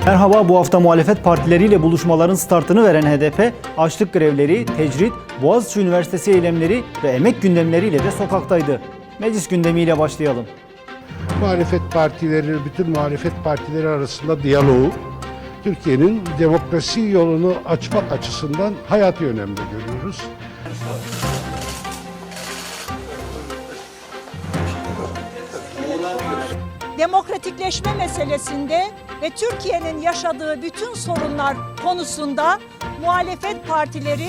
Merhaba, bu hafta muhalefet partileriyle buluşmaların startını veren HDP, açlık grevleri, tecrit, Boğaziçi Üniversitesi eylemleri ve emek gündemleriyle de sokaktaydı. Meclis gündemiyle başlayalım. Muhalefet partileri, bütün muhalefet partileri arasında diyaloğu Türkiye'nin demokrasi yolunu açmak açısından hayati önemli görüyoruz. Demokratikleşme meselesinde ve Türkiye'nin yaşadığı bütün sorunlar konusunda muhalefet partileri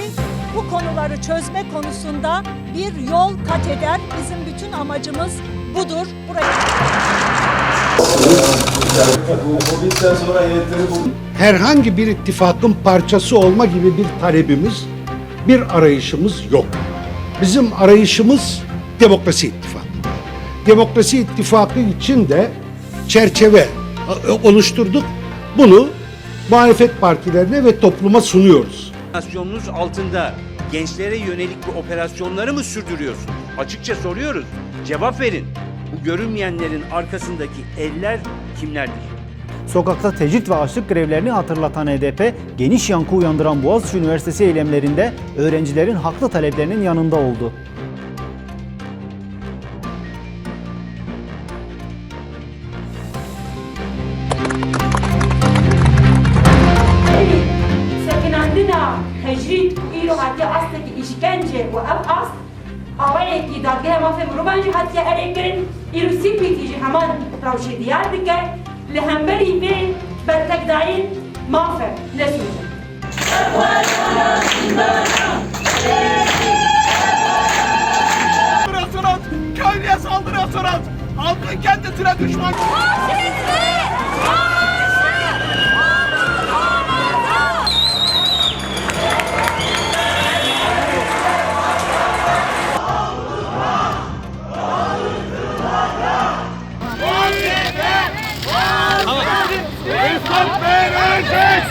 bu konuları çözme konusunda bir yol kat eder. Bizim bütün amacımız budur. Herhangi bir ittifakın parçası olma gibi bir talebimiz, bir arayışımız yok. Bizim arayışımız demokrasi ittifakı. Demokrasi ittifakı için de çerçeve oluşturduk. Bunu muhalefet partilerine ve topluma sunuyoruz. Operasyonunuz altında gençlere yönelik bu operasyonları mı sürdürüyorsunuz? Açıkça soruyoruz. Cevap verin. Bu görünmeyenlerin arkasındaki eller kimlerdir? Sokakta tecrit ve açlık grevlerini hatırlatan HDP, geniş yankı uyandıran Boğaziçi Üniversitesi eylemlerinde öğrencilerin haklı taleplerinin yanında oldu. تجرید ایرو حتی اصل که işkence و اب اصل آقای کی دادگاه ما فهم رو بنج حتی ارگرن ایرو سی پیتیجی همان روشی دیار دیگه لهمبری به برتک داین ما فهم نسوزن Restoran, köylüye saldırı restoran. Halkın kendisine düşman. Hesap vereceğiz.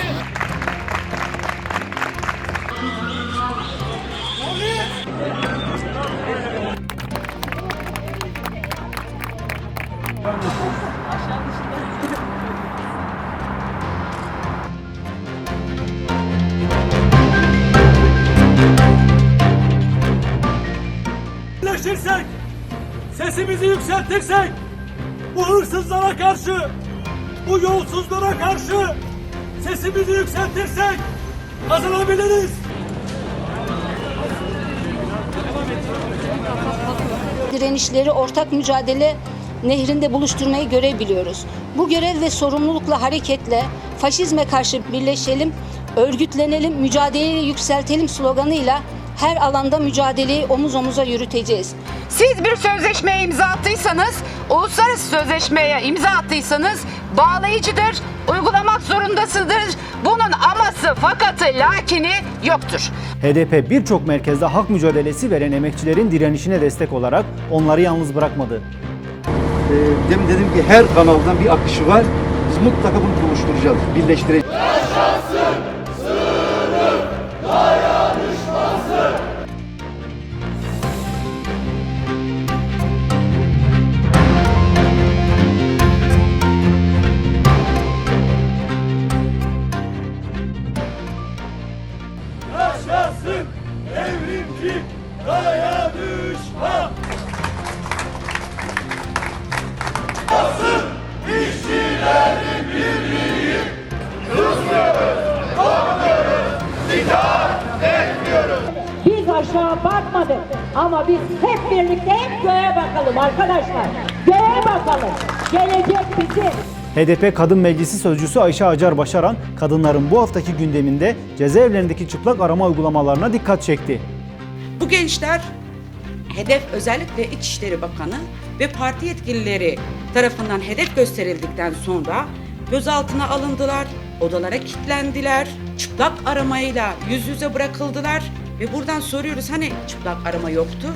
Birleşirsek, sesimizi yükseltirsek, bu hırsızlara karşı, bu yolsuzlara karşı sesimizi yükseltirsek kazanabiliriz. Direnişleri ortak mücadele nehrinde buluşturmayı görebiliyoruz. Bu görev ve sorumlulukla hareketle faşizme karşı birleşelim, örgütlenelim, mücadeleyi yükseltelim sloganıyla her alanda mücadeleyi omuz omuza yürüteceğiz. Siz bir sözleşmeye imza attıysanız, uluslararası sözleşmeye imza attıysanız bağlayıcıdır, uygulamak zorundasıdır. Bunun aması, fakatı, lakini yoktur. HDP birçok merkezde hak mücadelesi veren emekçilerin direnişine destek olarak onları yalnız bırakmadı. Demin dedim ki her kanaldan bir akışı var. Biz mutlaka bunu buluşturacağız, birleştireceğiz. Yaşasın sınıf dayanışması. Yaşasın evrimci dayanışma. Yaşasın işçilerin birliği. Kızmıyoruz, korkmuyoruz, itaat etmiyoruz. Biz aşağı bakmadık ama biz hep birlikte hep göğe bakalım arkadaşlar. Göğe bakalım. Gelecek bizim. HDP Kadın Meclisi Sözcüsü Ayşe Acar Başaran, kadınların bu haftaki gündeminde cezaevlerindeki çıplak arama uygulamalarına dikkat çekti. Bu gençler hedef özellikle İçişleri Bakanı ve parti yetkilileri tarafından hedef gösterildikten sonra gözaltına alındılar, odalara kilitlendiler, çıplak aramayla yüz yüze bırakıldılar ve buradan soruyoruz hani çıplak arama yoktu?